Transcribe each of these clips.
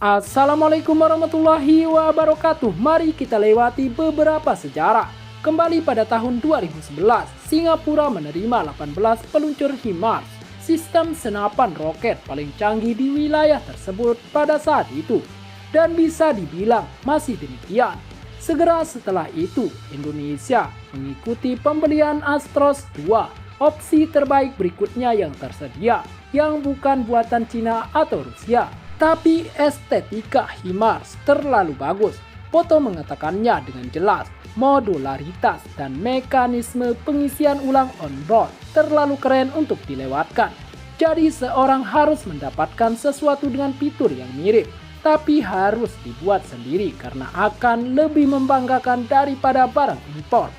Assalamualaikum warahmatullahi wabarakatuh. Mari kita lewati beberapa sejarah. Kembali pada tahun 2011, Singapura menerima 18 peluncur HIMARS, sistem senapan roket paling canggih di wilayah tersebut pada saat itu. Dan bisa dibilang masih demikian. Segera setelah itu, Indonesia mengikuti pembelian Astros 2, opsi terbaik berikutnya yang tersedia, yang bukan buatan Cina atau Rusia. Tapi estetika HIMARS terlalu bagus. Foto mengatakannya dengan jelas. Modularitas dan mekanisme pengisian ulang on-board terlalu keren untuk dilewatkan. Jadi seorang harus mendapatkan sesuatu dengan fitur yang mirip, tapi harus dibuat sendiri karena akan lebih membanggakan daripada barang impor.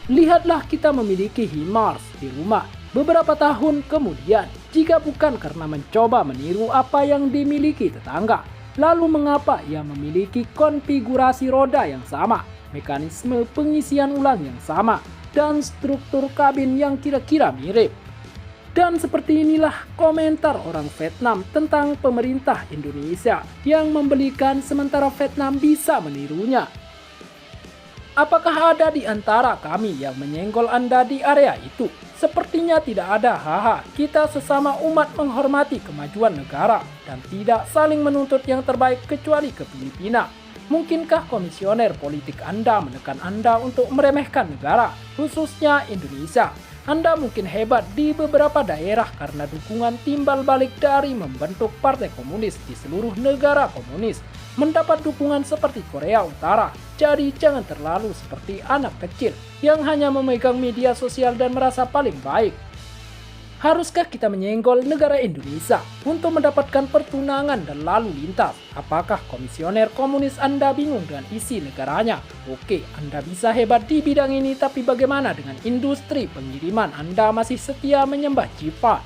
Lihatlah kita memiliki HIMARS di rumah beberapa tahun kemudian, jika bukan karena mencoba meniru apa yang dimiliki tetangga. Lalu mengapa ia memiliki konfigurasi roda yang sama, mekanisme pengisian ulang yang sama, dan struktur kabin yang kira-kira mirip? Dan seperti inilah komentar orang Vietnam tentang pemerintah Indonesia yang membelikan sementara Vietnam bisa menirunya. Apakah ada di antara kami yang menyenggol Anda di area itu? Sepertinya tidak ada, haha. Kita sesama umat menghormati kemajuan negara dan tidak saling menuntut yang terbaik kecuali ke Filipina. Mungkinkah komisioner politik Anda menekan Anda untuk meremehkan negara, khususnya Indonesia? Anda mungkin hebat di beberapa daerah karena dukungan timbal balik dari membentuk partai komunis di seluruh negara komunis, mendapat dukungan seperti Korea Utara. Jadi jangan terlalu seperti anak kecil yang hanya memegang media sosial dan merasa paling baik. Haruskah kita menyenggol negara Indonesia untuk mendapatkan pertunangan dan lalu lintas? Apakah komisioner komunis Anda bingung dengan isi negaranya? Oke, Anda bisa hebat di bidang ini, tapi bagaimana dengan industri pengiriman? Anda masih setia menyembah Jipa.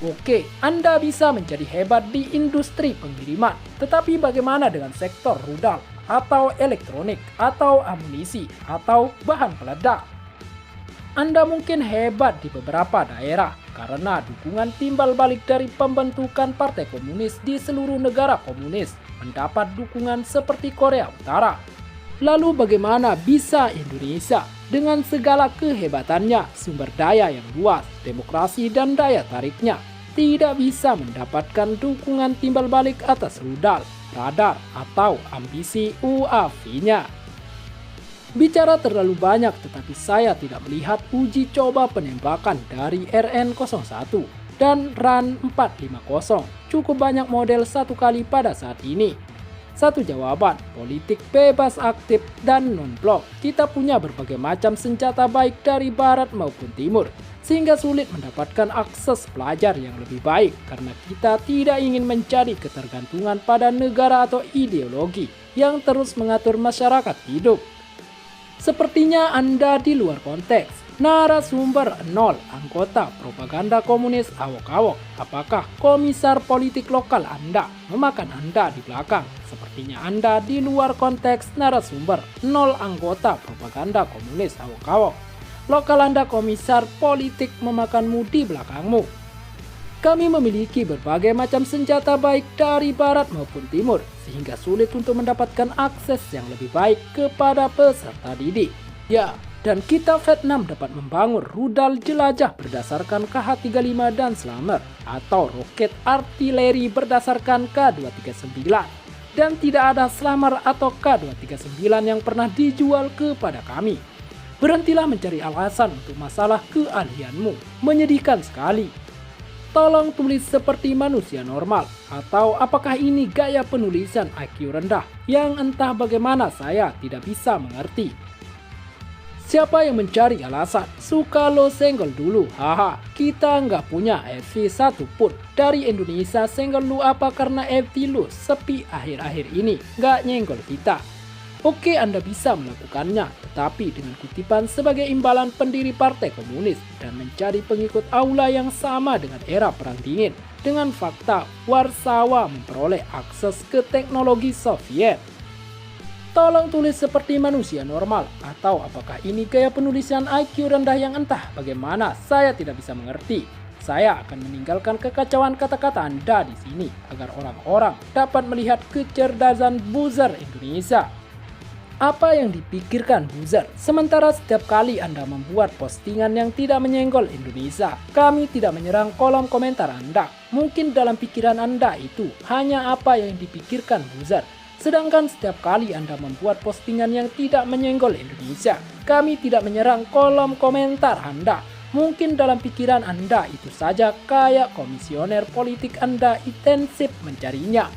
Oke, Anda bisa menjadi hebat di industri pengiriman, tetapi bagaimana dengan sektor rudal, atau elektronik, atau amunisi, atau bahan peledak? Anda mungkin hebat di beberapa daerah karena dukungan timbal balik dari pembentukan partai komunis di seluruh negara komunis, mendapat dukungan seperti Korea Utara. Lalu bagaimana bisa Indonesia dengan segala kehebatannya, sumber daya yang luas, demokrasi dan daya tariknya, tidak bisa mendapatkan dukungan timbal balik atas rudal, radar, atau ambisi UAV-nya? Bicara terlalu banyak, tetapi saya tidak melihat uji coba penembakan dari RN-01 dan RAN 450. Cukup banyak model satu kali pada saat ini. Satu jawaban, politik bebas aktif dan non-blok. Kita punya berbagai macam senjata baik dari barat maupun timur, sehingga sulit mendapatkan akses pelajar yang lebih baik karena kita tidak ingin menjadi ketergantungan pada negara atau ideologi yang terus mengatur masyarakat hidup. Sepertinya Anda di luar konteks. Narasumber 0, anggota propaganda komunis awok-awok. Apakah komisar politik lokal Anda memakan Anda di belakang? Sepertinya Anda di luar konteks. Narasumber 0, anggota propaganda komunis awok-awok. Lokal Anda komisar politik memakanmu di belakangmu. Kami memiliki berbagai macam senjata baik dari barat maupun timur, sehingga sulit untuk mendapatkan akses yang lebih baik kepada peserta didik. Ya, dan kita Vietnam dapat membangun rudal jelajah berdasarkan KH-35 dan Slammer, atau roket artileri berdasarkan K-239. Dan tidak ada Slammer atau K-239 yang pernah dijual kepada kami. Berhentilah mencari alasan untuk masalah keahlianmu. Menyedihkan sekali. Tolong tulis seperti manusia normal, atau apakah ini gaya penulisan IQ rendah yang entah bagaimana saya tidak bisa mengerti. Siapa yang mencari alasan? Suka lo senggol dulu, haha. Kita nggak punya FV satu pun. Dari Indonesia senggol lu apa karena FV lu sepi akhir-akhir ini, nggak nyenggol kita. Oke, Anda bisa melakukannya, tetapi dengan kutipan sebagai imbalan pendiri partai komunis dan mencari pengikut aula yang sama dengan era Perang Dingin. Dengan fakta, Warsawa memperoleh akses ke teknologi Soviet. Tolong tulis seperti manusia normal, atau apakah ini gaya penulisan IQ rendah yang entah bagaimana saya tidak bisa mengerti. Saya akan meninggalkan kekacauan kata-kata Anda di sini agar orang-orang dapat melihat kecerdasan buzzer Indonesia. Apa yang dipikirkan buzzer? Sementara setiap kali Anda membuat postingan yang tidak menyenggol Indonesia, kami tidak menyerang kolom komentar Anda. Mungkin dalam pikiran Anda itu hanya apa yang dipikirkan buzzer. Sedangkan setiap kali Anda membuat postingan yang tidak menyenggol Indonesia, kami tidak menyerang kolom komentar Anda. Mungkin dalam pikiran Anda itu saja kayak komisioner politik Anda intensif mencarinya.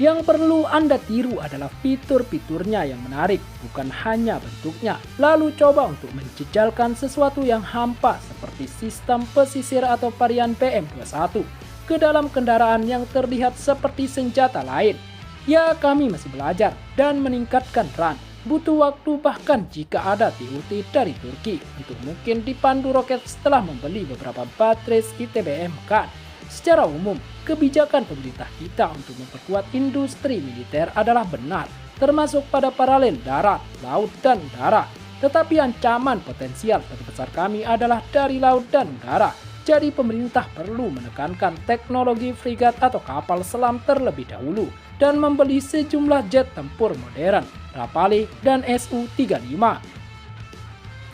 Yang perlu Anda tiru adalah fitur-fiturnya yang menarik, bukan hanya bentuknya. Lalu coba untuk menjejalkan sesuatu yang hampa seperti sistem pesisir atau varian PM21 ke dalam kendaraan yang terlihat seperti senjata lain. Ya, kami masih belajar dan meningkatkan RAN. Butuh waktu bahkan jika ada TUT dari Turki untuk mungkin dipandu roket setelah membeli beberapa baterai ITBM kan. Secara umum, kebijakan pemerintah kita untuk memperkuat industri militer adalah benar, termasuk pada paralel darat, laut, dan udara. Tetapi ancaman potensial terbesar kami adalah dari laut dan udara. Jadi pemerintah perlu menekankan teknologi frigat atau kapal selam terlebih dahulu dan membeli sejumlah jet tempur modern, Rafale dan Su-35.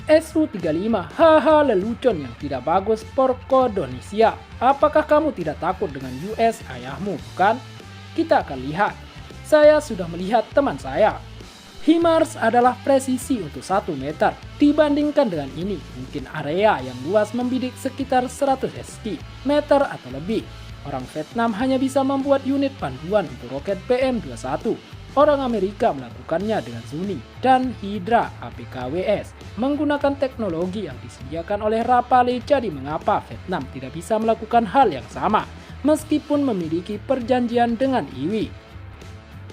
Su-35, haha lelucon yang tidak bagus Porkodonesia. Apakah kamu tidak takut dengan US ayahmu, bukan? Kita akan lihat. Saya sudah melihat teman saya. HIMARS adalah presisi untuk 1 meter. Dibandingkan dengan ini, mungkin area yang luas membidik sekitar 100 meter atau lebih. Orang Vietnam hanya bisa membuat unit panduan untuk roket PM-21. Orang Amerika melakukannya dengan Zuni dan Hydra APKWS menggunakan teknologi yang disediakan oleh Rafale. Jadi mengapa Vietnam tidak bisa melakukan hal yang sama meskipun memiliki perjanjian dengan IWI?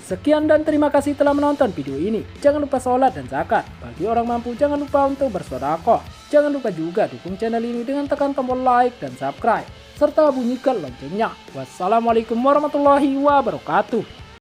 Sekian dan terima kasih telah menonton video ini. Jangan lupa sholat dan zakat. Bagi orang mampu jangan lupa untuk bersedekah. Jangan lupa juga dukung channel ini dengan tekan tombol like dan subscribe serta bunyikan loncengnya. Wassalamualaikum warahmatullahi wabarakatuh.